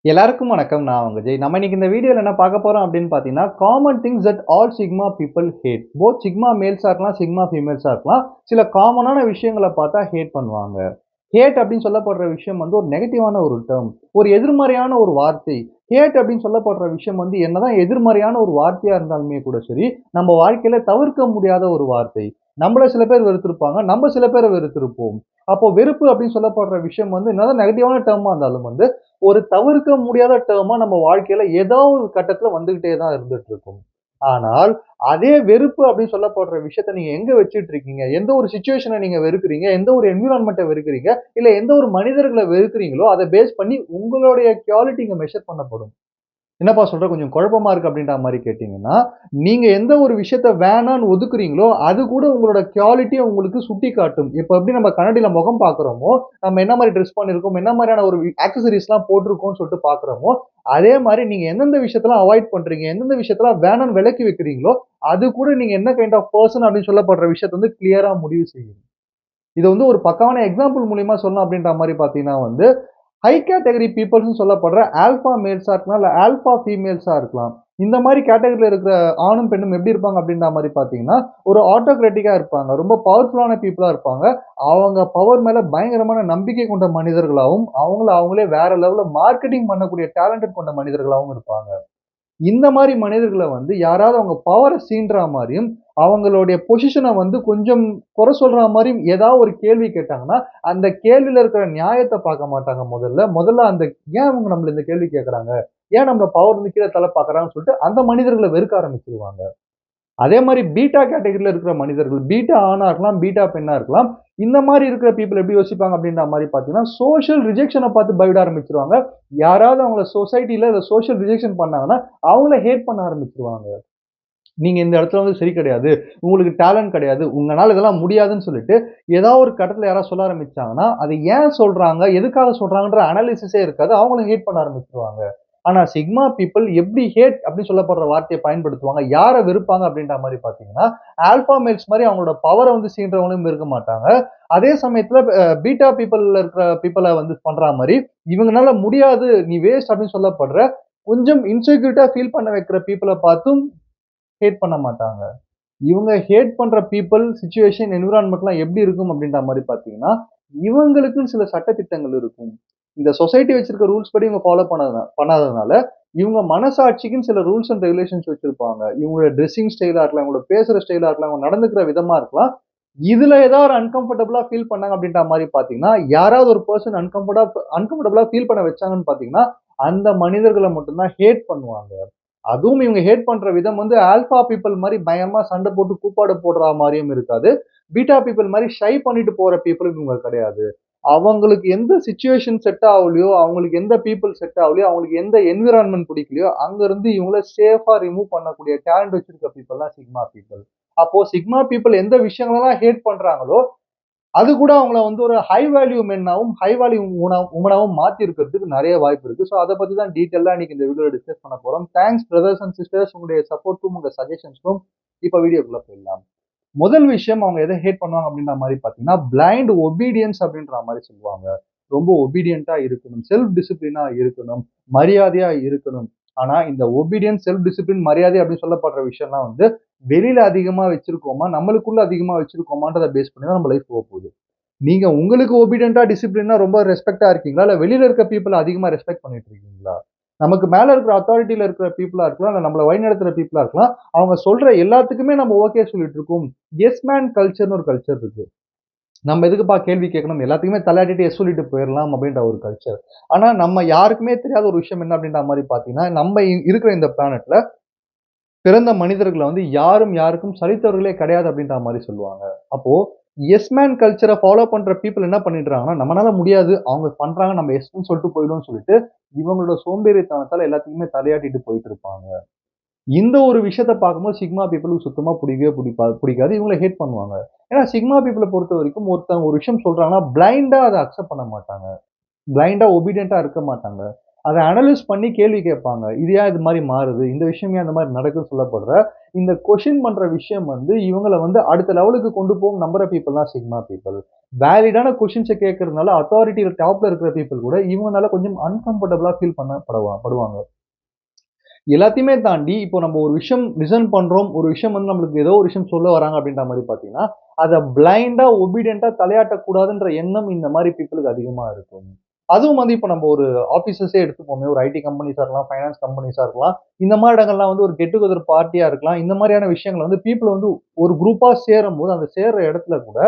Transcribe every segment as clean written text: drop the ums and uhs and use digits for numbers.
எல்லாருக்கும் வணக்கம். நான் உங்க ஜெய். நம்ம இன்னைக்கு இந்த வீடியோல என்ன பார்க்க போறோம் அப்படின்னு பார்த்தீங்கன்னா, common things that all sigma people hate. Both sigma மேல்ஸா இருக்கலாம், சிக்மா ஃபீமேல்ஸா இருக்கலாம். சில காமனான விஷயங்கள பார்த்தா ஹேட் பண்ணுவாங்க. ஹேட் அப்படின்னு சொல்லப்படுற விஷயம் வந்து ஒரு நெகட்டிவான ஒரு டெர்ம். ஒரு எதிர்மறையான ஒரு வார்த்தை. ஹேட் அப்படின்னு சொல்லப்படுற விஷயம் வந்து என்னதான் எதிர்மறையான ஒரு வார்த்தையா இருந்தாலுமே கூட சரி, நம்ம வாழ்க்கையில தவிர்க்க முடியாத ஒரு வார்த்தை. நம்மள சில பேர் வெறுத்திருப்பாங்க. நம்ம சில பேர வெறுத்திருப்போம். அப்போ வெறுப்பு அப்படின்னு சொல்லப்படுற விஷயம் வந்து என்னதான் நெகட்டிவான டெர்மா இருந்தாலும் வந்து, ஒரு தவிர்க்க முடியாத டெர்மா நம்ம வாழ்க்கையில ஏதோ ஒரு கட்டத்துல வந்துகிட்டே தான் இருந்துட்டு இருக்கும். ஆனால், அதே வெறுப்பு அப்படின்னு சொல்லப்படுற விஷயத்த நீங்க எங்க வச்சுட்டு இருக்கீங்க? எந்த ஒரு சிச்சுவேஷன நீங்க வெறுக்கிறீங்க? எந்த ஒரு என்விரான்மென்ட்ட வெறுக்கிறீங்க? இல்ல எந்த ஒரு மனிதர்கள வெறுக்கிறீங்களோ, அத பேஸ் பண்ணி உங்களுடைய குவாலிட்டி இங்க மெஷர் பண்ணப்படும். என்னப்பா சொல்ற? கொஞ்சம் குழப்பமா இருக்கு அப்படின்ற மாரி கேட்டீங்கன்னா, நீங்க எந்த ஒரு விஷயத்த வேணான்னு ஒதுக்குறீங்களோ, அது கூட உங்களோட குவாலிட்டிய உங்களுக்கு சுட்டிக்காட்டும். இப்ப எப்படி நம்ம கண்ணாடில முகம் பார்க்குறோமோ, நம்ம என்ன மாரி டிரெஸ் பண்ணியிருக்கோம், என்ன மாரியான ஒரு ஆக்சஸரீஸ்லாம் போட்டிருக்கோம்னு சொல்லிட்டு பார்க்குறோமோ, அதே மாரி நீங்க எந்தெந்த விஷயத்தலாம் அவாய்ட் பண்றீங்க, எந்தெந்த விஷயத்தலாம் வேணான்னு விலக்கி வைக்கிறீங்களோ, அது கூட நீங்க என்ன கைண்ட் ஆஃப் பெர்சன் அப்படின்னு சொல்லப்படுற விஷயத்த வந்து கிளியரா முடிவு செய்யும். இத வந்து ஒரு பக்காவான எக்ஸாம்பிள் மூலியமா சொல்லணும் அப்படின்ற மாரி பார்த்தீங்கன்னா வந்து, ஹை கேட்டகரி பீப்பிள்ஸ்ன்னு சொல்லப்படுற ஆல்ஃபா மேல்ஸா இருக்கலாம், இல்ல ஆல்ஃபா ஃபீமேல்ஸா இருக்கலாம். இந்த மாரி கேட்டகரில இருக்கிற ஆணும், பெண்ணும் எப்படி இருப்பாங்க அப்படின்ற மாரி பார்த்தீங்கன்னா, ஒரு ஆட்டோகிராட்டிக்கா இருப்பாங்க. ரொம்ப பவர்ஃபுல்லான பீப்பிளா இருப்பாங்க. அவங்க பவர் மேல பயங்கரமான நம்பிக்கை கொண்ட மனிதர்களாவும், அவங்கள அவங்களே வேற லெவல்ல மார்க்கெட்டிங் பண்ணக்கூடிய டேலண்டட் கொண்ட மனிதர்களாவும் இருப்பாங்க. இந்த மாரி மனிதர்கள வந்து யாராவது அவங்க பவர சீண்ட்றா மாரியும், அவங்களுடைய பொசிஷன வந்து கொஞ்சம் குறை சொல்றா மாரியும் ஏதாவது ஒரு கேள்வி கேட்டாங்கன்னா, அந்த கேள்வியில இருக்கிற நியாயத்த பார்க்க மாட்டாங்க முதல்ல. முதல்ல அந்த ஏன் அவங்க நம்மள இந்த கேள்வி கேட்கறாங்க? ஏன் நம்மள பவர்லருந்து கீழ தள்ள பார்க்குறாங்கன்னு சொல்லிட்டு அந்த மனிதர்கள வெறுக்க ஆரம்பிச்சுருவாங்க. அதே மாரி பீட்டா கேட்டகரில இருக்கிற மனிதர்கள், பீட்டா ஆணா இருக்கலாம், பீட்டா பெண்ணா இருக்கலாம். இந்த மாரி இருக்கிற பீப்பிள் எப்படி யோசிப்பாங்க அப்படின்ற மாரி பார்த்தீங்கன்னா, சோசியல் ரிஜெக்ஷன பார்த்து பயப்பட ஆரம்பிச்சுருவாங்க. யாராவது அவங்கள சொசைட்டில இத சோசியல் ரிஜெக்ஷன் பண்ணாங்கன்னா, அவங்கள ஹேட் பண்ண ஆரம்பிச்சுருவாங்க. நீங்க இந்த இடத்துல வந்து சரி கிடையாது. உங்களுக்கு டேலண்ட் கிடையாது. உங்கனால இதெல்லாம் முடியாதுன்னு சொல்லிட்டு, ஏதாவது ஒரு கட்டத்துல யாராவது சொல்ல ஆரம்பிச்சாங்கன்னா, அது ஏன் சொல்றாங்க? எதுக்காக சொல்றாங்கன்ற அனாலிசிஸே இருக்காது. அவங்களும் ஹேட் பண்ண ஆரம்பிச்சுருவாங்க. ஆனா சிக்மா பீப்பிள் எப்படி ஹேட் அப்படின்னு சொல்லப்படுற வார்த்தைய பயன்படுத்துவாங்க? யார வெறுப்பாங்க அப்படின்ற மாரி பார்த்தீங்கன்னா, ஆல்பா மேல்ஸ் மாரி அவங்களோட பவர வந்து சீன்றவங்களும் இருக்க மாட்டாங்க. அதே சமயத்துல பீட்டா பீப்பிள்ல இருக்கிற பீப்பிள வந்து பண்றா மாரி, இவங்கனால முடியாது, நீ வேஸ்ட் அப்படின்னு சொல்லப்படுற, கொஞ்சம் இன்செக்யூரிட்டா ஃபீல் பண்ண வைக்கிற பீப்பிள பார்த்தும் ஹேட் பண்ண மாட்டாங்க. இவங்க ஹேட் பண்ற பீப்பிள், சிச்சுவேஷன், என்விரான்மென்ட்லாம் எப்படி இருக்கும் அப்படின்ற மாரி பார்த்தீங்கன்னா, இவங்களுக்குன்னு சில சட்ட திட்டங்கள் இருக்கும். இந்த சொசைட்டி வச்சிருக்க ரூல்ஸ் படி இவங்க ஃபாலோ பண்ணாததுனால, இவங்க மனசாட்சிக்குன்னு சில ரூல்ஸ் அண்ட் ரெகுலேஷன்ஸ் வச்சிருப்பாங்க. இவங்களோட ட்ரெஸ்ஸிங் ஸ்டைலா இருக்கலாம், இவங்களோட பேசுற ஸ்டைலா இருக்கலாம், அவங்க நடந்துக்கிற விதமா இருக்கலாம். இதுல ஏதாவது ஒரு அன்கம்ஃபர்டபுளா ஃபீல் பண்ணாங்க அப்படின்ற மாரி பார்த்தீங்கன்னா, யாராவது ஒரு பெர்சன் அன்கம்ஃபர்டபுளா ஃபீல் பண்ண வச்சாங்கன்னு பார்த்தீங்கன்னா, அந்த மனிதர்கள மட்டும் தான் ஹேட் பண்ணுவாங்க. அதுவும் இவங்க ஹேட் பண்ற விதம் வந்து ஆல்பா பீப்பிள் மாரி பயங்கரமா சண்டை போட்டு கூப்பாடு போடுறா மாரியும் இருக்காது. பீட்டா பீப்பிள் மாரி ஷை பண்ணிட்டு போற பீப்பிளும் இவங்க கிடையாது. அவங்களுக்கு எந்த சிச்சுவேஷன் செட் ஆவலையோ, அவங்களுக்கு எந்த பீப்பிள் செட் ஆவலையோ, அவங்களுக்கு எந்த என்விரான்மென்ட் பிடிக்கலையோ, அங்க இருந்து இவங்கள சேஃபா ரிமூவ் பண்ணக்கூடிய டேலண்ட் வச்சிருக்க பீப்பிள் தான் சிக்மா பீப்பிள். அப்போ சிக்மா பீப்பிள் எந்த விஷயங்களெல்லாம் ஹேட் பண்றாங்களோ, அது கூட அவங்கள வந்து ஒரு ஹை வேல்யூ மென்னாவும், ஹை வேல்யூ வுமனாவும் மாத்தி இருக்கிறதுக்கு நெறைய வாய்ப்பு இருக்கு. ஸோ அத பத்தி தான் டீட்டெயிலா இன்னைக்கு இந்த வீடியோல டிஸ்கஸ் பண்ண போறோம். தேங்க்ஸ் பிரதர்ஸ் அண்ட் சிஸ்டர்ஸ் உங்களுடைய சப்போர்ட்டும், உங்க சஜஷன்ஸ்க்கும். இப்ப வீடியோக்குள்ள போயிடலாம். முதல் விஷயம் அவங்க எத ஹேட் பண்ணுவாங்க அப்படின்ற மாரி பார்த்தீங்கன்னா, பிளைண்ட் ஒபீடியன்ஸ் அப்படின்ற மாரி சொல்லுவாங்க. ரொம்ப ஒபீடியன்ட்டா இருக்கணும். செல்ஃப் டிசிப்ளினா இருக்கணும். மரியாதையா இருக்கணும். ஆனா இந்த ஒபீடியன்ஸ், செல்ஃப் டிசிப்ளின், மரியாதை அப்படின்னு சொல்லப்படுற விஷயம்லாம் வந்து வெளியில அதிகமா வச்சிருக்கோமா, நம்மளுக்குள்ள அதிகமா வச்சிருக்கோமான்றத பேஸ் பண்ணி தான் நம்ம லைஃப் போப்போது. நீங்க உங்களுக்கு ஒபீடியன்ட்டா, டிசிப்ளினா ரொம்ப ரெஸ்பெக்ட்டா இருக்கீங்களா? இல்ல வெளியில இருக்க பீப்பிள அதிகமா ரெஸ்பெக்ட் பண்ணிட்டு இருக்கீங்களா? நமக்கு மேல இருக்கிற அத்தாரிட்டில இருக்கிற பீப்பிளா இருக்கலாம். இல்ல நம்மள வழிநடத்துற பீப்பிளா இருக்கலாம். அவங்க சொல்ற எல்லாத்துக்குமே நம்ம ஓகே சொல்லிட்டு இருக்கோம். எஸ் மேன் கல்ச்சர்ன்னு ஒரு கல்ச்சர் இருக்கு. நம்ம எதுக்குப்பா கேள்வி கேட்கணும்? எல்லாத்துக்குமே தலையாட்டிட்டு எஸ் சொல்லிட்டு போயிரலாம் அப்படின்ற ஒரு கல்ச்சர். ஆனா நம்ம யாருக்குமே தெரியாத ஒரு விஷயம் என்ன அப்படின்ற மாரி பார்த்தீங்கன்னா, நம்ம இருக்கிற இந்த பிளானெட்ல பிறந்த மனிதர்கள வந்து யாரும் யாருக்கும் சலித்தவர்களே கிடையாது அப்படின்ற மாரி சொல்லுவாங்க. அப்போ எஸ் மேன் கல்ச்சர ஃபாலோ பண்ற பீப்பிள் என்ன பண்ணிடுறாங்கன்னா, நம்மனால முடியாது. அவங்க பண்றாங்க நம்ம எஸ்ன்னு சொல்லிட்டு போயிடுவோம்னு சொல்லிட்டு, இவங்களோட சோம்பேறித்தனத்தால எல்லாத்துக்குமே தலையாட்டிட்டு போயிட்டு இருப்பாங்க. இந்த ஒரு விஷயத்த பார்க்கும்போது சிக்மா பீப்பிளுக்கு சுத்தமா புடிக்கவே புடிக்காது. இவங்கள ஹேட் பண்ணுவாங்க. ஏன்னா சிக்மா பீப்பிள பொறுத்தவரைக்கும் ஒருத்தவங்க ஒரு விஷயம் சொல்றாங்கன்னா, பிளைண்டா அத அக்செப்ட் பண்ண மாட்டாங்க. பிளைண்டா ஒபீடியன்ட்டா இருக்க மாட்டாங்க. அத அனலைஸ் பண்ணி கேள்வி கேட்பாங்க. இது ஏன் இது மாரி மாறுது? இந்த விஷயம் ஏன் இந்த மாரி நடக்குதுன்னு சொல்லப்படுற, இந்த கொஸ்டின் பண்ற விஷயம் வந்து இவங்கள வந்து அடுத்த லெவலுக்கு கொண்டு போகும் நம்புற பீப்பிள் தான் சிக்மா பீப்பிள். வேலிடான கொஸ்டின்ஸ கேட்கறதுனால அத்தாரிட்டி டாப்ல இருக்கிற பீப்பிள் கூட இவங்கனால கொஞ்சம் அன்கம்ஃபர்டபுளா ஃபீல் படுவாங்க. எல்லாத்தையுமே தாண்டி இப்போ நம்ம ஒரு விஷயம் லிசன் பண்றோம். ஒரு விஷயம் வந்து நம்மளுக்கு ஏதோ ஒரு விஷயம் சொல்ல வராங்க அப்படின்ற மாரி பார்த்தீங்கன்னா, அத பிளைண்டா, ஒபீடியன்ட்டா தலையாட்டக்கூடாதுன்ற எண்ணம் இந்த மாரி பீப்பிளுக்கு அதிகமா இருக்கும். அதுவும் வந்து இப்ப நம்ம ஒரு ஆஃபீஸஸே எடுத்துப்போமே, ஒரு ஐடி கம்பெனிஸா இருக்கலாம், ஃபைனான்ஸ் கம்பெனிஸா இருக்கலாம். இந்த மாரி இடங்கள்லாம் வந்து ஒரு கெட் டுகெதர் பார்ட்டியா இருக்கலாம். இந்த மாரியான விஷயங்கள வந்து பீப்பிள் வந்து ஒரு குரூப்பா சேரும்போது, அந்த சேர்ற இடத்துல கூட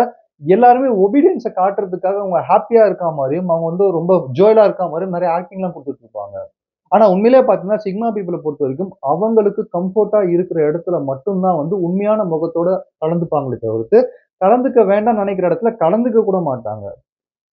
எல்லாருமே ஒபீடியன்ஸ காட்டுறதுக்காக அவங்க ஹேப்பியா இருக்கா மாரியும், அவங்க வந்து ரொம்ப ஜோயலா இருக்கா மாரியும் நெறைய ஆக்டிங்லாம் குடுத்துட்டு இருப்பாங்க. ஆனா உண்மையிலேயே பார்த்தீங்கன்னா, சிக்மா பீப்பிள பொறுத்தவரைக்கும், அவங்களுக்கு கம்ஃபோர்ட்டா இருக்கிற இடத்துல மட்டும் தான் வந்து உண்மையான முகத்தோட கலந்துப்பாங்களே தவிர்த்து, கலந்துக்க வேண்டாம்னு நெனைக்கிற இடத்துல கலந்துக்க கூட மாட்டாங்க.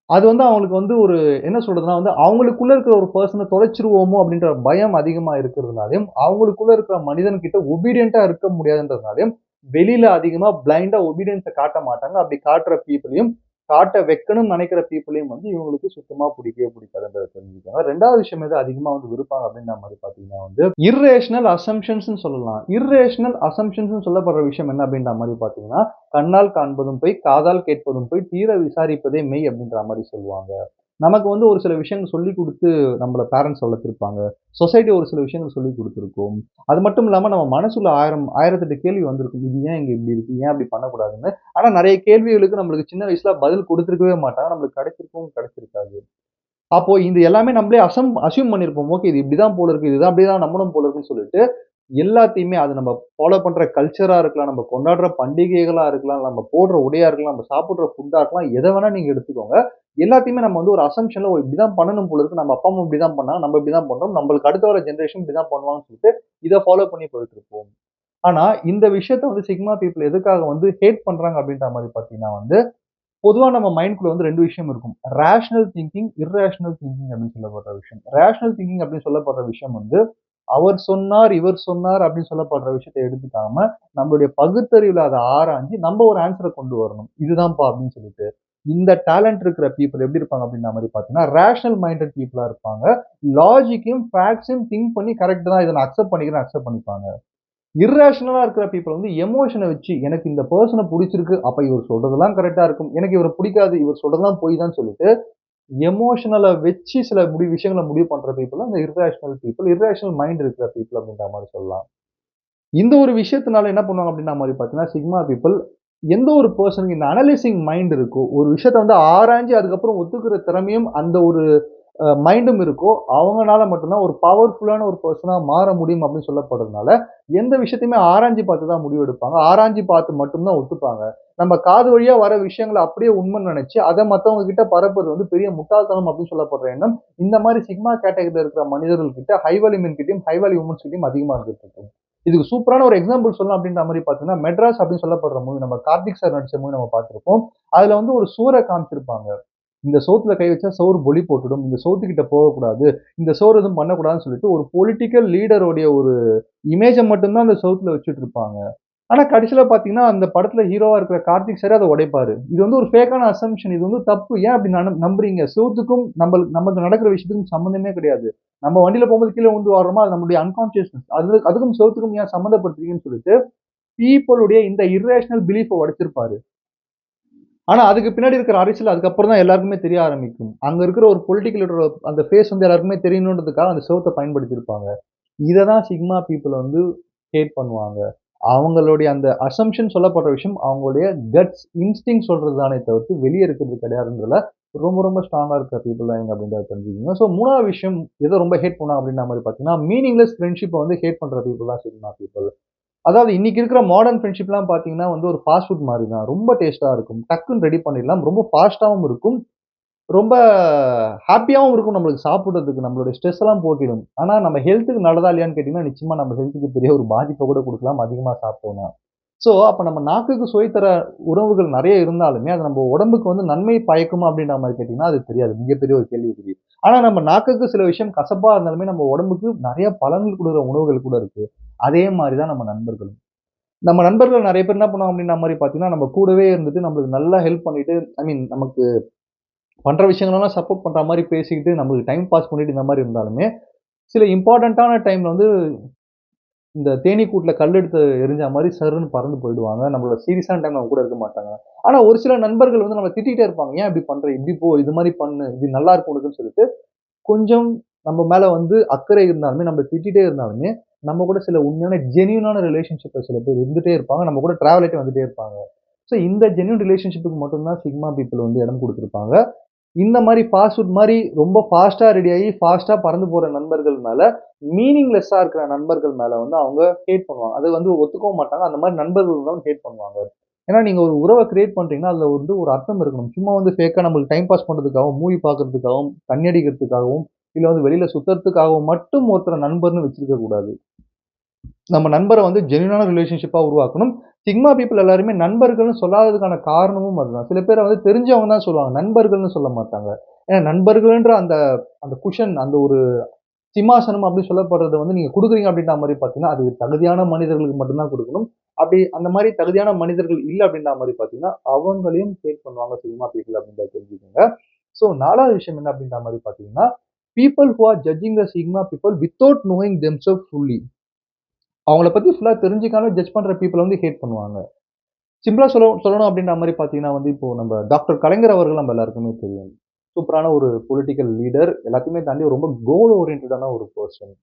அது வந்து அவங்களுக்கு வந்து ஒரு என்ன சொல்றதுன்னா வந்து, அவங்களுக்குள்ள இருக்கிற ஒரு பெர்சன தொலைச்சுருவோமோ அப்படின்ற பயம் அதிகமா இருக்கிறதுனாலயும், அவங்களுக்குள்ள இருக்கிற மனிதன் கிட்ட ஒபீடியன்ட்டா இருக்க முடியாதுன்றதுனாலயும், வெளியில அதிகமா பிளைண்டா ஒபீடியன்ஸ காட்ட மாட்டாங்க. அப்படி காட்டுற பீப்பிளையும், காட்ட வைக்கணும்னு நெனைக்கிற பீப்பிளையும் வந்து இவங்களுக்கு சுத்தமா புடிக்கவே புடிக்காதுன்றத தெரிஞ்சுக்கோங்க. 2வது விஷயம் எது அதிகமா வந்து விருப்பாங்க அப்படின்ற மாரி பார்த்தீங்கன்னா வந்து, இர்ரேஷனல் அசம்ப்ஷன்ஸ்ன்னு சொல்லலாம். இர்ரேஷனல் அசம்ப்ஷன்ஸ்ன்னு சொல்லப்படுற விஷயம் என்ன அப்படின்ற மாரி பார்த்தீங்கன்னா, கண்ணால் காண்பதும் பொய், காதால் கேட்பதும் பொய், தீர விசாரிப்பதே மெய் அப்படின்ற மாரி சொல்லுவாங்க. நமக்கு வந்து ஒரு சில விஷயங்கள் சொல்லிக் குடுத்து நம்மள பேரண்ட்ஸ் வளர்த்திருப்பாங்க. சொசைட்டி ஒரு சில விஷயங்கள் சொல்லிக் குடுத்திருக்கும். அது மட்டும் இல்லாம நம்ம மனசுல 1008 கேள்வி வந்திருக்கும். இது ஏன் இங்க இப்படி இருக்கு? ஏன் அப்படி பண்ணக்கூடாதுன்னு. ஆனா நெறைய கேள்விகளுக்கு நம்மளுக்கு சின்ன வயசுல பதில் குடுத்திருக்கவே மாட்டாங்க. நம்மளுக்கு கிடைச்சிருக்கவும் கிடைச்சிருக்காது. அப்போ இது எல்லாமே நம்மளே அஸ்யூம் பண்ணியிருப்போம். ஓகே இது இப்படிதான் போல இருக்கு. இதுதான் அப்படிதான் நம்பணும் போல இருக்குன்னு சொல்லிட்டு எல்லாத்தையுமே அது நம்ம ஃபாலோ பண்ற கல்ச்சரா இருக்கலாம், நம்ம கொண்டாடுற பண்டிகைகளா இருக்கலாம், நம்ம போடுற உடையா இருக்கலாம், நம்ம சாப்பிடுற ஃபுட்டா இருக்கலாம், எத வேணா நீங்க எடுத்துக்கோங்க. எல்லாத்தையுமே நம்ம வந்து ஒரு அசம்ப்ஷன்ல ஓ இப்படிதான் பண்ணணும் போல இருக்கு. நம்ம அப்பா, அம்மா இப்படிதான் பண்ணாங்க. நம்ம இப்படிதான் பண்றோம். நம்மளுக்கு அடுத்து வர ஜெனரேஷன் இப்படிதான் பண்ணுவாங்கன்னு சொல்லிட்டு, இத ஃபாலோ பண்ணி போயிட்டு இருப்போம். ஆனா, இந்த விஷயத்த வந்து சிக்மா பீப்பிள் எதுக்காக வந்து ஹேட் பண்றாங்க அப்படின்ற மாரி பார்த்தீங்கன்னா வந்து, பொதுவா நம்ம மைண்ட்குள்ள வந்து 2 விஷயம் இருக்கும். ரேஷனல் திங்கிங், இர்ரேஷனல் திங்கிங் அப்படின்னு சொல்லப்படுற விஷயம். ரேஷனல் திங்கிங் அப்படின்னு சொல்லப்படுற விஷயம் வந்து அவர் சொன்னார், இவர் சொன்னார் அப்படின்னு சொல்லப்படுற விஷயத்த எடுத்துக்காம, நம்மளுடைய பகுத்தறிவுல அத ஆராய்ஞ்சு, நம்ம ஒரு ஆன்ஸர கொண்டு வரணும். இதுதான்ப்பா அப்படின்னு சொல்லிட்டு. இந்த டேலண்ட் இருக்கிற பீப்பிள் எப்படி இருப்பாங்க அப்படின்ற மாரி பார்த்தீங்கன்னா, ரேஷனல் மைண்டட் பீப்பிளா இருப்பாங்க. லாஜிக்கையும், ஃபேக்ட்ஸையும் திங்க் பண்ணி கரெக்ட் தான் இத நான் அக்செப்ட் பண்ணிக்கிறேன், அக்செப்ட் பண்ணிப்பாங்க. இர்ரேஷனலா இருக்கிற பீப்பிள் வந்து எமோஷன வச்சு, எனக்கு இந்த பெர்சன புடிச்சிருக்கு. அப்ப இவர் சொல்றதெல்லாம் கரெக்ட்டா இருக்கும். எனக்கு இவர புடிக்காது. இவர் சொல்றதெல்லாம் பொய் தான் சொல்லிட்டு, எமோஷனல வச்சு சில விஷயங்கள முடிவு பண்ற பீப்பிள் தான் இந்த இர்ரேஷனல் பீப்பிள். இர்ரேஷனல் மைண்ட் இருக்கிற பீப்பிள் அப்படின்ற மாரி சொல்லலாம். இந்த ஒரு விஷயத்தினால என்ன பண்ணுவாங்க அப்படின்ற மாரி பார்த்தீங்கன்னா, சிக்மா பீப்பிள் எந்த ஒரு பெர்சனுக்கு இந்த அனலைசிங் மைண்ட் இருக்கோ, ஒரு விஷயத்த வந்து ஆராய்ஞ்சு அதுக்கப்புறம் ஒத்துக்கிற திறமையும் அந்த ஒரு மைண்டும் இருக்கோ, அவங்கனால மட்டும் தான் ஒரு பவர்ஃபுல்லான ஒரு பெர்சனா மாற முடியும் அப்படின்னு சொல்லப்படுறதுனால, எந்த விஷயத்தையுமே ஆராய்ஞ்சு பார்த்து தான் முடிவெடுப்பாங்க. ஆராய்ஞ்சு பார்த்து மட்டும் தான் ஒத்துப்பாங்க. நம்ம காது வழியா வர விஷயங்கள அப்படியே உண்மைன்னு நெனச்சு, அத மத்தவங்க கிட்ட பரப்புறது வந்து பெரிய முட்டாள்தனம் அப்படின்னு சொல்லப்படுற எண்ணம், இந்த மாரி சிக்மா கேட்டகரில இருக்கிற மனிதர்கள் கிட்ட, ஹை வேல்யூ மென் கிட்டயும், ஹை வேல்யூ வுமன்ஸ் கிட்டயும் அதிகமா இருந்துட்டு இருக்கு. இதுக்கு சூப்பரான ஒரு எக்ஸாம்பிள் சொல்லலாம் அப்படின்ற மாரி பார்த்தீங்கன்னா, மெட்ராஸ் அப்படின்னு சொல்லப்படுற மூவி நம்ம கார்த்திக் சார் நடிச்ச மூவி நம்ம பார்த்திருப்போம். அதுல வந்து ஒரு சூர காமிச்சிருப்பாங்க. இந்த சோத்துல கை வச்சா சோறு பொலி போட்டுடும். இந்த சோத்துக்கிட்ட போகக்கூடாது. இந்த சோறு எதுவும் பண்ணக்கூடாதுன்னு சொல்லிட்டு ஒரு பொலிட்டிக்கல் லீடருடைய ஒரு இமேஜ மட்டும் தான் அந்த செவுத்துல வச்சுட்டு இருப்பாங்க. ஆனா கடைசில பார்த்தீங்கன்னா, அந்த படத்துல ஹீரோவா இருக்கிற கார்த்திக் சாரே அத உடைப்பாரு. இது வந்து ஒரு ஃபேக்கான அசம்ப்ஷன். இது வந்து தப்பு. ஏன் அப்படி நம்புறீங்க? செவுத்துக்கும் நமக்கு நடக்கிற விஷயத்துக்கும் சம்மந்தமே கிடையாது. நம்ம வண்டியில போகும்போது கீழ விழுந்து வார்றோமா, அது நம்மளுடைய அன்கான்ஷியஸ்னஸ். அதுக்கும் செவுத்துக்கும் ஏன் சம்மந்தப்படுத்துறீங்கன்னு சொல்லிட்டு, பீப்பிளுடைய இந்த இர்ரேஷனல் பிலீஃப உடைச்சிருப்பாரு. ஆனா, அதுக்கு பின்னாடி இருக்கிற அரசியல் அதுக்கப்புறம் தான் எல்லாருக்குமே தெரிய ஆரம்பிக்கும். அங்க இருக்கிற ஒரு பொலிட்டிக்கல் லீடரோட அந்த ஃபேஸ் வந்து எல்லாருக்குமே தெரியணுன்றதுக்காக அந்த செவுத்த பயன்படுத்தியிருப்பாங்க. இத தான் சிக்மா பீப்பிள் வந்து ஹேட் பண்ணுவாங்க. அவங்களுடைய அந்த அசம்ப்ஷன் சொல்லப்படுற விஷயம், அவங்களுடைய கட்ஸ், இன்ஸ்டிங்க்ட் சொல்றது தானே தவிர்த்து வெளிய இருக்கிறது கிடையாதுன்றதுல ரொம்ப ரொம்ப ஸ்ட்ராங்கா இருக்கிற பீப்பிள் தான் இவங்க அப்படின்றத தெரிஞ்சுக்கங்க. ஸோ 3வது விஷயம் எத ரொம்ப ஹேட் பண்ணுவாங்க அப்படின்ற மாரி பார்த்தீங்கன்னா, மீனிங்லெஸ் ஃப்ரெண்ட்ஷிப்ப வந்து ஹேட் பண்ற பீப்பிள் தான் சிக்மா பீப்பிள். அதாவது இன்னைக்கு இருக்கிற மாடர்ன் ஃப்ரெண்ட்ஷிப்லாம் பார்த்தீங்கன்னா வந்து ஒரு ஃபாஸ்ட் ஃபுட் மாரி தான். ரொம்ப டேஸ்ட்டா இருக்கும். டக்குன்னு ரெடி பண்ணிடலாம். ரொம்ப ஃபாஸ்ட்டாவும் இருக்கும். ரொம்ப ஹேப்பியாவும் இருக்கும் நம்மளுக்கு சாப்பிடுறதுக்கு. நம்மளுடைய ஸ்ட்ரெஸ் எல்லாம் போக்கிடும். ஆனா நம்ம ஹெல்த்துக்கு நல்லதா இல்லையான்னு கேட்டீங்கன்னா, நிச்சயமா நம்ம ஹெல்த்துக்கு பெரிய ஒரு பாதிப்ப கூட குடுக்கலாம் அதிகமா சாப்பிட்டோம்னா. ஸோ அப்ப நம்ம நாக்குக்கு சுவை தர உணவுகள் நெறைய இருந்தாலுமே, அது நம்ம உடம்புக்கு வந்து நன்மை பயக்குமா அப்படின்ற மாரி கேட்டீங்கன்னா, அது தெரியாது. மிகப்பெரிய ஒரு கேள்விக்குறி. ஆனா நம்ம நாக்குக்கு சில விஷயம் கசப்பா இருந்தாலுமே, நம்ம உடம்புக்கு நெறைய பலன்கள் குடுக்குற உணவுகள் கூட இருக்கு. அதே மாரி தான் நம்ம நண்பர்களும். நம்ம நண்பர்கள் நெறைய பேர் என்ன பண்ணுவாங்க அப்டின்னா மாரி பார்த்தீங்கன்னா, நம்ம கூடவே இருந்துட்டு நம்மளுக்கு நல்லா ஹெல்ப் பண்ணிட்டு, ஐ மீன் நமக்கு பண்ற விஷயங்களெல்லாம் சப்போர்ட் பண்ற மாரி பேசிக்கிட்டு, நம்மளுக்கு டைம் பாஸ் பண்ணிட்டு இந்த மாரி இருந்தாலுமே, சில இம்பார்ட்டன்ட்டான டைம்ல வந்து இந்த தேனீக்கூட்ல கல் எடுத்து எறிஞ்சா மாரி சர்ருன்னு பறந்து போயிடுவாங்க. நம்மளோட சீரியஸான டைம்ல நம்ம கூட இருக்க மாட்டாங்க. ஆனா ஒரு சில நண்பர்கள் வந்து நம்மள திட்டிட்டே இருப்பாங்க. "ஏன் இப்படி பண்ற? இப்படி போ. இது மாரி பண்ணு. இது நல்லா இருக்கும் உனக்குன்னு" சொல்லிட்டு, கொஞ்சம் நம்ம மேல வந்து அக்கறை இருந்தாலுமே, நம்மள திட்டிட்டே இருந்தாலுமே, நம்ம கூட சில உண்மையான ஜென்யூனான ரிலேஷன்ஷிப்ல சில பேர் இருந்துட்டே இருப்பாங்க. நம்ம கூட டிராவல் ஆயிட்டு வந்துட்டே இருப்பாங்க. ஸோ இந்த ஜென்யூன் ரிலேஷன்ஷிப்க்கு மட்டும் தான் சிக்மா பீப்பிள் வந்து இடம் குடுத்திருப்பாங்க. இந்த மாரி ஃபாஸ்ட் ஃபுட் மாரி ரொம்ப ஃபாஸ்ட்டா ரெடி ஆயி, ஃபாஸ்ட்டா பறந்து போற நண்பர்கள் மேல, மீனிங்லெஸ்ஸா இருக்கிற நண்பர்கள் மேல வந்து அவங்க ஹேட் பண்ணுவாங்க. அது வந்து ஒத்துக்கவும் மாட்டாங்க. அந்த மாரி நண்பர்கள் இருந்தாலும் ஹேட் பண்ணுவாங்க. ஏன்னா நீங்க ஒரு உறவ கிரியேட் பண்றீங்கன்னா, அதுல வந்து ஒரு அர்த்தம் இருக்கணும். சும்மா வந்து ஃபேக்கா நம்மளுக்கு டைம் பாஸ் பண்றதுக்காகவும், மூவி பார்க்கறதுக்காகவும், தண்ணி அடிக்கிறதுக்காகவும், இல்ல வந்து வெளியில சுத்துறதுக்காகவும் மட்டும் ஒருத்தர நண்பர்ன்னு வச்சிருக்க கூடாது. நம்ம நண்பர வந்து ஜென்யூனான ரிலேஷன்ஷிப்பா உருவாக்கணும். சிக்மா பீப்பிள் எல்லாருமே நண்பர்கள்ன்னு சொல்லாததுக்கான காரணமும் அதுதான். சில பேர வந்து தெரிஞ்சவங்க தான் சொல்லுவாங்க. நண்பர்கள்ன்னு சொல்ல மாட்டாங்க. ஏன்னா நண்பர்கள்ன்ற அந்த அந்த குஷன் அந்த ஒரு சிம்மாசனம் அப்படி சொல்லப்படுறத வந்து நீங்க குடுக்குறீங்க அப்படின்ற மாரி பார்த்தீங்கன்னா, அது தகுதியான மனிதர்களுக்கு மட்டும் தான் குடுக்கணும். அப்படி அந்த மாரி தகுதியான மனிதர்கள் இல்ல அப்படின்ற மாரி பார்த்தீங்கன்னா, அவங்களையும் ஹேட் பண்ணுவாங்க சிக்மா பீப்பிள் அப்படின்றத தெரிஞ்சுக்கங்க. ஸோ 4வது விஷயம் என்ன அப்படின்ற மாரி பார்த்தீங்கன்னா, people who are judging the sigma people without knowing themself fully. அவங்கள பத்தி ஃபுல்லா தெரிஞ்சுக்காம ஜட்ஜ் பண்ற பீப்பிள வந்து ஹேட் பண்ணுவாங்க. சிம்பிளா சொல்லணும் அப்டின்ற மாரி பார்த்தீங்கன்னா வந்து, இப்போ நம்ம டாக்டர் கலைஞர் அவர்கள் நம்ம எல்லாருக்குமே தெரியும். சூப்பரான ஒரு பொலிட்டிக்கல் லீடர். எல்லாத்தையுமே தாண்டி ரொம்ப கோல் ஓரியன்டடான ஒரு பெர்சன்.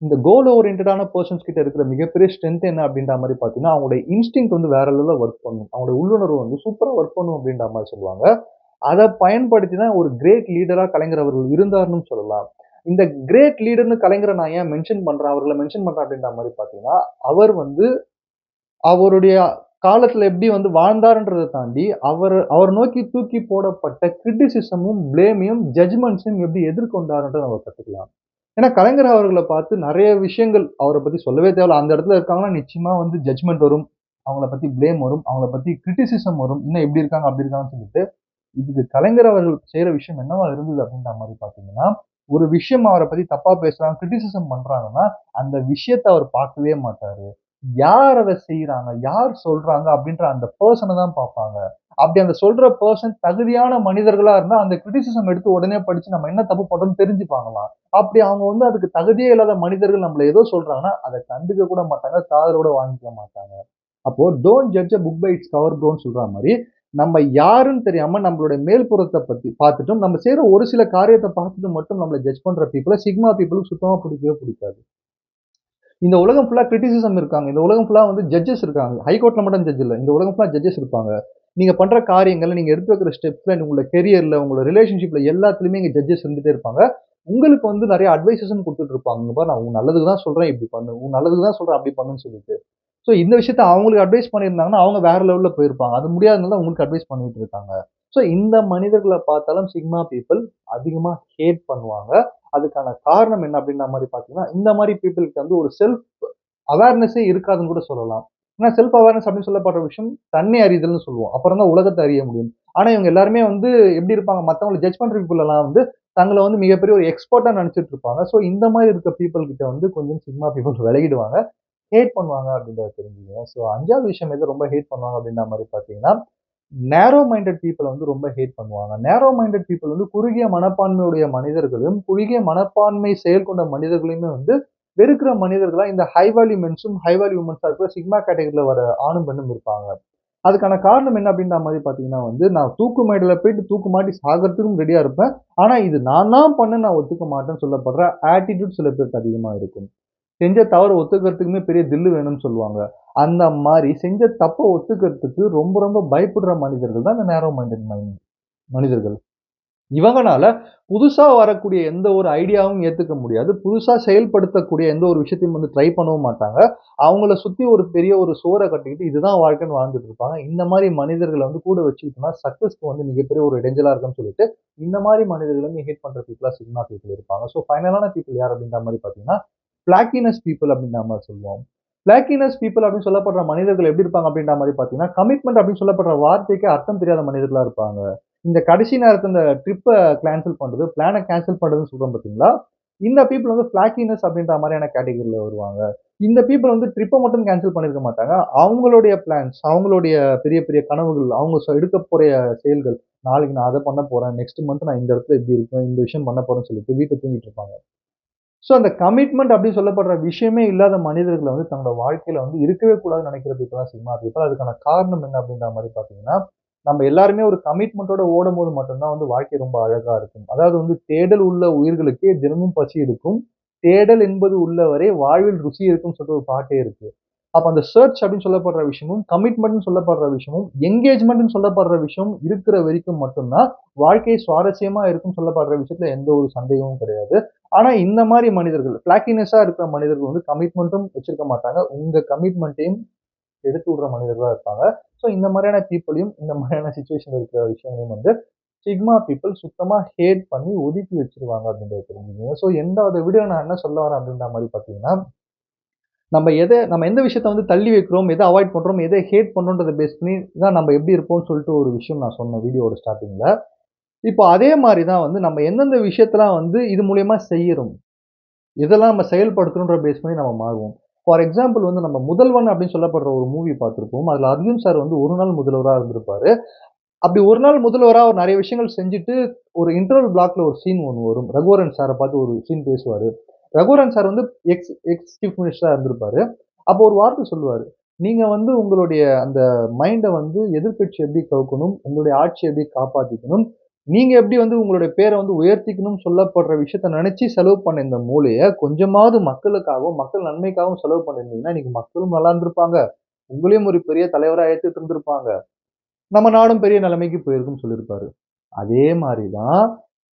இந்த கோல் ஓரியன்டடான பெர்சன்ஸ் கிட்ட இருக்கிற மிகப்பெரிய ஸ்ட்ரென்த் என்ன அப்டின்ற மாரி பார்த்தீங்கன்னா, அவங்களுடைய இன்ஸ்டிங்க்ட் வந்து வேற லெவல்ல ஒர்க் பண்ணும். அவங்களுடைய உள்ளுணர்வு வந்து சூப்பரா ஒர்க் பண்ணும் அப்டின்ற மாரி சொல்லுவாங்க. அத பயன்படுத்தி தான் ஒரு கிரேட் லீடரா கலைஞர் அவர்கள் இருந்தார்ன்னு சொல்லலாம். இந்த கிரேட் லீடர்ன்னு கலைஞர நான் ஏன் மென்ஷன் பண்றேன், அவர்கள மென்ஷன் பண்றேன் அப்டின்ற மாரி பார்த்தீங்கன்னா, அவர் வந்து அவருடைய காலத்துல எப்படி வந்து வாழ்ந்தாருன்றத தாண்டி, அவர் நோக்கி தூக்கி போடப்பட்ட கிரிட்டிசிசமும், பிளேமையும், ஜட்ஜ்மெண்ட்ஸையும் எப்படி எதிர்கொண்டாருன்றத நம்ம கத்துக்கலாம். ஏன்னா, கலைஞர் அவர்கள பார்த்து நெறைய விஷயங்கள் அவர பத்தி சொல்லவே தேவையில்ல. அந்த இடத்துல இருக்காங்கன்னா, நிச்சயமா வந்து ஜட்ஜ்மெண்ட் வரும். அவங்கள பத்தி பிளேம் வரும். அவங்கள பத்தி கிரிட்டிசிசம் வரும். இன்னும் எப்படி இருக்காங்க, அப்படி இருக்காங்கன்னு சொல்லிட்டு, இதுக்கு கலைஞர் அவர்கள் செய்ற விஷயம் என்னவா இருந்தது அப்படின்ற மாரி பார்த்தீங்கன்னா, ஒரு விஷயம் அவர பத்தி தப்பா பேசுறாங்க, கிரிட்டிசிசம் பண்றாங்கன்னா, அந்த விஷயத்த அவர் பார்க்கவே மாட்டாரு. யார் அத செய்றாங்க? யார் சொல்றாங்க? அப்படின்ற அந்த பெர்சன தான் பார்ப்பாங்க. அப்படி அந்த சொல்ற பெர்சன் தகுதியான மனிதர்களா இருந்தா, அந்த கிரிட்டிசிசம் எடுத்து உடனே படிச்சு நம்ம என்ன தப்பு பண்றோம்னு தெரிஞ்சுப்பாங்களாம். அப்படி அவங்க வந்து அதுக்கு தகுதியே இல்லாத மனிதர்கள் நம்மள ஏதோ சொல்றாங்கன்னா, அத கண்டுக்க கூட மாட்டாங்க. காதுல கூட வாங்கிக்க மாட்டாங்க. அப்போ don't judge a book by its cover ப்ரோன்னு சொல்ற மாரி, நம்ம யாருன்னு தெரியாம நம்மளுடைய மேல்புறத்த பத்தி பார்த்துட்டும், நம்ம செய்ற ஒரு சில காரியத்த பார்த்துட்டு மட்டும் நம்மள ஜட்ஜ் பண்ற பீப்பிள சிக்மா பீப்பிளுக்கு சுத்தமா பிடிக்கவே பிடிக்காது. இந்த உலகம் ஃபுல்லா கிரிட்டிசிசம் இருக்காங்க. இந்த உலகம் ஃபுல்லா வந்து ஜட்ஜஸ் இருக்காங்க. ஹைகோர்ட்ல மட்டும் ஜட்ஜ் இல்ல. இந்த உலகம் ஃபுல்லா ஜட்ஜஸ் இருப்பாங்க. நீங்க பண்ற காரியங்கள், நீங்க எடுத்து வைக்கிற ஸ்டெப்ஸ்ல, உங்களோட கரியர்ல, உங்களோட ரிலேஷன்ஷிப்ல எல்லாத்துலயுமே இங்க ஜட்ஜஸ் இருந்துட்டே இருப்பாங்க. உங்களுக்கு வந்து நெறைய அட்வைஸஸும் குடுத்துட்டு இருப்பாங்க. "இங்க பாரு நான் உன் நல்லதுக்கு தான் சொல்றேன் இப்படி பண்ணு. உன் நல்லதுக்கு தான் சொல்றேன் அப்படி பண்ணுன்னு" சொல்லிட்டு. ஸோ இந்த விஷயத்த அவங்களுக்கு அட்வைஸ் பண்ணியிருந்தாங்கன்னா, அவங்க வேற லெவல்ல போயிருப்பாங்க. அது முடியாதனால தான் உங்களுக்கு அட்வைஸ் பண்ணிட்டு இருக்காங்க. ஸோ இந்த மனிதர்கள பார்த்தாலும் சிக்மா பீப்பிள் அதிகமா ஹேட் பண்ணுவாங்க. அதுக்கான காரணம் என்ன அப்படின்ற மாரி பார்த்தீங்கன்னா, இந்த மாரி பீப்பிள்க்கு வந்து ஒரு செல்ஃப் அவேர்னஸே இருக்காதுன்னு கூட சொல்லலாம். ஏன்னா செல்ஃப் அவேர்னஸ் அப்படின்னு சொல்லப்படுற விஷயம் தன்னை அறிதல்னு சொல்லுவோம். அப்புறம் தான் உலகத்த அறிய முடியும். ஆனா இவங்க எல்லாருமே வந்து எப்படி இருப்பாங்க, மத்தவங்கள ஜட்ஜ் பண்ற பீப்பிள் எல்லாம் வந்து தங்கள வந்து மிகப்பெரிய ஒரு எக்ஸ்பர்ட்டா நெனச்சுட்டு இருப்பாங்க. ஸோ இந்த மாரி இருக்க பீப்பிள் கிட்ட வந்து கொஞ்சம் சிக்மா பீப்பிள் விலகிடுவாங்க. ஹேட் பண்ணுவாங்க அப்படின்றத தெரிஞ்சுக்கங்க. ஸோ 5வது விஷயம் எது ரொம்ப ஹேட் பண்ணுவாங்க அப்படின்ற மாரி பார்த்தீங்கன்னா, நேரோ மைண்டட் பீப்பிள வந்து ரொம்ப ஹேட் பண்ணுவாங்க. நேரோ மைண்டட் பீப்பிள் வந்து குறுகிய மனப்பான்மையுடைய மனிதர்களையும், குறுகிய மனப்பான்மை செயல் கொண்ட மனிதர்களையுமே வந்து வெறுக்கிற மனிதர்களா இந்த ஹை வேல்யூ மென்ஸும், ஹை வேல்யூ வுமன்ஸா இருக்கிற சிக்மா கேட்டகரில வர ஆணும், பெண்ணும் இருப்பாங்க. அதுக்கான காரணம் என்ன அப்படின்ற மாரி பார்த்தீங்கன்னா வந்து, நான் தூக்கு மேடையில போயிட்டு தூக்கு மாட்டி சாகறதுக்கும் ரெடியா இருப்பேன். ஆனா இது நான் தான் பண்ணேன்னு நான் ஒத்துக்க மாட்டேன்னு சொல்லப்படுற ஆட்டிட்யூட் சில பேருக்கு அதிகமா இருக்கும். செஞ்ச தவற ஒத்துக்கிறதுக்குமே பெரிய தில்லு வேணும்னு சொல்லுவாங்க. அந்த மாரி செஞ்ச தப்ப ஒத்துக்கிறதுக்கு ரொம்ப ரொம்ப பயப்படுற மனிதர்கள் தான் இந்த நேரோ மைண்டட் மனிதர்கள். இவங்கனால புதுசா வரக்கூடிய எந்த ஒரு ஐடியாவும் ஏத்துக்க முடியாது. புதுசா செயல்படுத்தக்கூடிய எந்த ஒரு விஷயத்தையும் வந்து ட்ரை பண்ணவும் மாட்டாங்க. அவங்கள சுத்தி ஒரு பெரிய ஒரு சுவர கட்டிக்கிட்டு இதுதான் வாழ்க்கைன்னு வாழ்ந்துட்டு இருப்பாங்க. இந்த மாரி மனிதர்கள வந்து கூட வச்சுக்கிட்டோம்னா சக்சஸ்க்கு வந்து மிகப்பெரிய ஒரு இடைஞ்சலா இருக்குன்னு சொல்லிட்டு, இந்த மாரி மனிதர்கள ஹேட் பண்ற பீப்பிளா சிக்மா பீப்பிள் இருப்பாங்க. ஸோ ஃபைனலான பீப்பிள் யார் அப்படின்ற மாரி பார்த்தீங்கன்னா, பிளாக்கினஸ் பீப்பிள் அப்படின்ற மாரி சொல்லுவோம். பிளாக்கினஸ் பீப்பிள் அப்படின்னு சொல்லப்படுற மனிதர்கள் எப்படி இருப்பாங்க அப்படின்ற மாரி பார்த்தீங்கன்னா, கமிட்மெண்ட் அப்படின்னு சொல்லப்படுற வார்த்தைக்கே அர்த்தம் தெரியாத மனிதர்களா இருப்பாங்க. இந்த கடைசி நேரத்துல இந்த ட்ரிப்ப கேன்சல் பண்றது, பிளான கேன்சல் பண்றதுன்னு சொல்றோம் பார்த்தீங்களா? இந்த பீப்பிள் வந்து ஃபிளாக்கினஸ் அப்படின்ற மாதிரியான கேட்டகரியில வருவாங்க. இந்த பீப்பிள் வந்து ட்ரிப்ப மட்டும் கேன்சல் பண்ணியிருக்க மாட்டாங்க. அவங்களுடைய பிளான்ஸ், அவங்களுடைய பெரிய பெரிய கனவுகள், அவங்க எடுக்க போற செயல்கள், நாளைக்கு நான் அத பண்ண போறேன். நெக்ஸ்ட் மந்த் நான் இந்த இடத்துல இப்படி இருப்பேன். இந்த விஷயம் பண்ண போறேன்னு சொல்லிட்டு வீட்ல தூங்கிட்டு இருப்பாங்க. ஸோ அந்த கமிட்மெண்ட் அப்படின்னு சொல்லப்படுற விஷயமே இல்லாத மனிதர்கள வந்து தன்னோட வாழ்க்கையில வந்து இருக்கவே கூடாதுன்னு நினைக்கிற பீப்பிள் தான் சிக்மா பீப்பிள். அதுக்கான காரணம் என்ன அப்படின்ற மாரி பார்த்தீங்கன்னா, நம்ம எல்லாருமே ஒரு கமிட்மென்ட்டோட ஓடும்போது மட்டும் தான் வந்து வாழ்க்கை ரொம்ப அழகா இருக்கும். அதாவது வந்து தேடல் உள்ள உயிர்களுக்கே தினமும் பசி இருக்கும். தேடல் என்பது உள்ளவரை வாழ்வில் ருசி இருக்கும்னு சொல்லிட்டு ஒரு பாட்டே இருக்கு. அப்ப அந்த சர்ச் அப்படின்னு சொல்லப்படுற விஷயமும், கமிட்மெண்ட்ன்னு சொல்லப்படுற விஷயமும், என்கேஜ்மெண்ட்ன்னு சொல்லப்படுற விஷயம் இருக்கிற வரைக்கும் மட்டும் தான் வாழ்க்கை சுவாரஸ்யமா இருக்கும்னு சொல்லப்படுற விஷயத்துல எந்த ஒரு சந்தேகமும் கிடையாது. ஆனா இந்த மாரி மனிதர்கள், ஃபிளாக்கினஸ்ஸா இருக்கிற மனிதர்கள் வந்து கமிட்மெண்ட்டும் வச்சிருக்க மாட்டாங்க. உங்க கமிட்மெண்ட்டையும் எடுத்து விடுற மனிதர்களா இருப்பாங்க. ஸோ இந்த மாரியான பீப்பிளையும், இந்த மாரியான சிச்சுவேஷன்ல இருக்கிற விஷயங்களையும் வந்து சிக்மா பீப்பிள் சுத்தமா ஹேட் பண்ணி ஒதுக்கி வச்சுருவாங்க அப்படின்றத தெரிஞ்சுக்கங்க. ஸோ எந்த வீடியோல நான் என்ன சொல்ல வரேன் அப்படின்ற மாரி பார்த்தீங்கன்னா, நம்ம எந்த விஷயத்த வந்து தள்ளி வைக்கிறோம், எத அவாய்ட் பண்றோம், எத ஹேட் பண்றோம்ன்றத பேஸ் பண்ணி தான் நம்ம எப்படி இருப்போம்னு சொல்லிட்டு ஒரு விஷயம் நான் சொன்னேன் வீடியோவோட ஸ்டார்ட்டிங்ல. இப்போ அதே மாரி தான் வந்து நம்ம எந்தெந்த விஷயத்தலாம் வந்து இது மூலியமா செய்யறோம். இதெல்லாம் நம்ம செயல்படுத்தணுன்ற பேஸ் பண்ணி நம்ம மாறுவோம். ஃபார் எக்ஸாம்பிள் வந்து நம்ம முதல்வன் அப்படின்னு சொல்லப்படுற ஒரு மூவி பார்த்திருப்போம். அதுல அர்ஜுன் சார் வந்து ஒரு நாள் முதல்வரா இருந்திருப்பாரு. அப்படி ஒரு நாள் முதல்வரா அவர் நெறைய விஷயங்கள் செஞ்சுட்டு, ஒரு இன்டர்வல் பிளாக்ல ஒரு சீன் ஒண்ணு வரும். ரகுவரன் சார பார்த்து ஒரு சீன் பேசுவாரு. ரகுவரன் சார் வந்து எக்ஸ் எக்ஸ் சீஃப் மினிஸ்டரா இருந்திருப்பாரு. அப்போ ஒரு வார்த்தை சொல்லுவாரு. "நீங்க வந்து உங்களுடைய அந்த மைண்ட வந்து எதிர்க்கட்சி எப்படி கவுக்கணும், உங்களுடைய ஆட்சிய எப்படி காப்பாத்திக்கணும், நீங்க எப்படி வந்து உங்களுடைய பேர வந்து உயர்த்திக்கணும்னு சொல்லப்படுற விஷயத்த நெனச்சு செலவு பண்ண இந்த மூளைய கொஞ்சமாவது மக்களுக்காகவும், மக்கள் நன்மைக்காகவும் செலவு பண்ணியிருந்தீங்கன்னா, இன்னைக்கு மக்களும் நல்லா இருந்திருப்பாங்க. உங்களையும் ஒரு பெரிய தலைவரா ஏத்துட்டு இருந்திருப்பாங்க. நம்ம நாடும் பெரிய நிலைமைக்கு போயிருக்கும்னு சொல்லியிருப்பாரு. அதே மாரி தான்,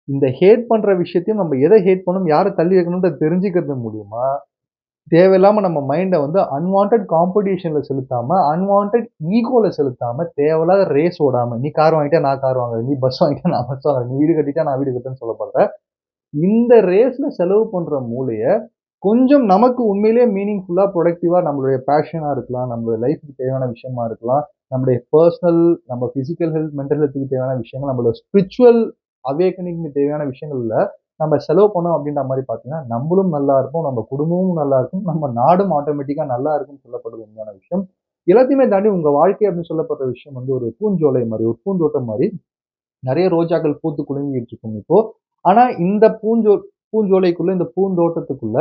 இந்த ஹேட் பண்ற விஷயத்தையும் நம்ம எத ஹேட் பண்ணணும், யார தள்ளி வைக்கணும்ன்றத தெரிஞ்சுக்கிறது மூலியமா, தேவையில்லாம நம்ம மைண்ட வந்து அன்வான்டட் காம்படிஷன்ல செலுத்தாம, அன்வான்டட் ஈகோல செலுத்தாம, தேவையில்லாத ரேஸ் ஓடாம, நீ கார் வாங்கிட்டியா நான் கார் வாங்குறேன். நீ பஸ் வாங்கிட்டியா நான் பஸ் வாங்குறேன். நீ வீடு கட்டிட்டியா நான் வீடு கட்டுறேன்னு சொல்லப்படுற, இந்த ரேஸ்ல செலவு பண்ற மூளைய, கொஞ்சம் நமக்கு உண்மையிலேயே மீனிங்ஃபுல்லா, புரொடக்டிவா நம்மளுடைய பேஷனா இருக்கலாம், நம்மளுடைய லைஃப்க்கு தேவையான விஷயமா இருக்கலாம், நம்முடைய பெர்சனல், நம்ம பிசிக்கல் ஹெல்த், மென்டல் ஹெல்த்துக்கு தேவையான விஷயங்கள், நம்மளோட ஸ்பிரிச்சுவல் அவேக்கனிங்க்கு தேவையான விஷயங்கள்ல நம்ம செலவு பண்ணோம் அப்படின்ற மாரி பார்த்தீங்கன்னா, நம்பளும் நல்லா இருப்போம், நம்ம குடும்பமும் நல்லா இருக்கும், நம்ம நாடும் ஆட்டோமேட்டிக்கா நல்லா இருக்கும்னு சொல்லப்படுற உண்மையான விஷயம். எல்லாத்தையுமே தாண்டி உங்க வாழ்க்கை அப்படின்னு சொல்லப்படுற விஷயம் வந்து ஒரு பூஞ்சோலை மாரி, ஒரு பூந்தோட்டம் மாரி. நெறைய ரோஜாக்கள் பூத்து குலுங்கிட்டு இருக்கும் இப்போ. ஆனா இந்த பூஞ்சோலைக்குள்ள, இந்த பூந்தோட்டத்துக்குள்ள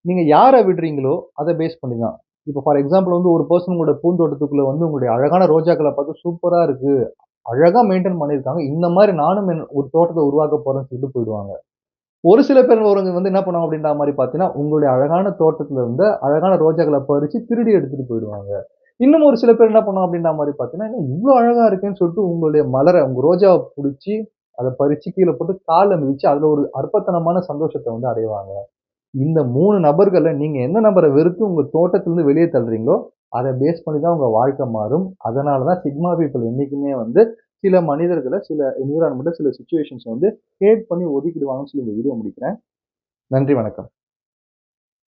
நீங்க யார விடுறீங்களோ, அத பேஸ் பண்ணி தான். இப்ப ஃபார் எக்ஸாம்பிள் வந்து ஒரு பெர்சன் உங்களோட பூந்தோட்டத்துக்குள்ள வந்து உங்களுடைய அழகான ரோஜாக்கள பார்த்து சூப்பரா இருக்கு. அழகா மெயின்டெயின் பண்ணியிருக்காங்க. இந்த மாரி நானும் ஒரு தோட்டத்த உருவாக்க போறேன்னு சொல்லிட்டு போயிடுவாங்க. ஒரு சில பேர் வந்து என்ன பண்ணுவாங்க அப்படின்ற மாரி பார்த்தீங்கன்னா, உங்களுடைய அழகான தோட்டத்துல இருந்த அழகான ரோஜாக்கள பறிச்சு திருடி எடுத்துட்டு போயிடுவாங்க. இன்னும் ஒரு சில பேர் என்ன பண்ணுவாங்க அப்படின்ற மாரி பார்த்தீங்கன்னா, என்ன இவ்ளோ அழகா இருக்கேன்னு சொல்லிட்டு உங்களுடைய மலர, உங்க ரோஜாவ புடிச்சு, அத பறிச்சு கீழ போட்டு கால்ல மிதிச்சு, அதுல ஒரு அற்பத்தனமான சந்தோஷத்த வந்து அடைவாங்க. இந்த 3 நபர்கள்ல நீங்க எந்த நபர வெறுத்து உங்க தோட்டத்திலருந்து வெளிய தள்றீங்களோ, அத பேஸ் பண்ணி தான் உங்க வாழ்க்கை மாறும். அதனால தான் சிக்மா பீப்பிள் என்னைக்குமே வந்து சில மனிதர்கள, சில என்விரான்மென்ட்ட, சில சிச்சுவேஷன்ஸ வந்து ஹேட் பண்ணி ஒதுக்கிடுவாங்கன்னு சொல்லி இந்த வீடியோ முடிக்கிறேன். நன்றி, வணக்கம்.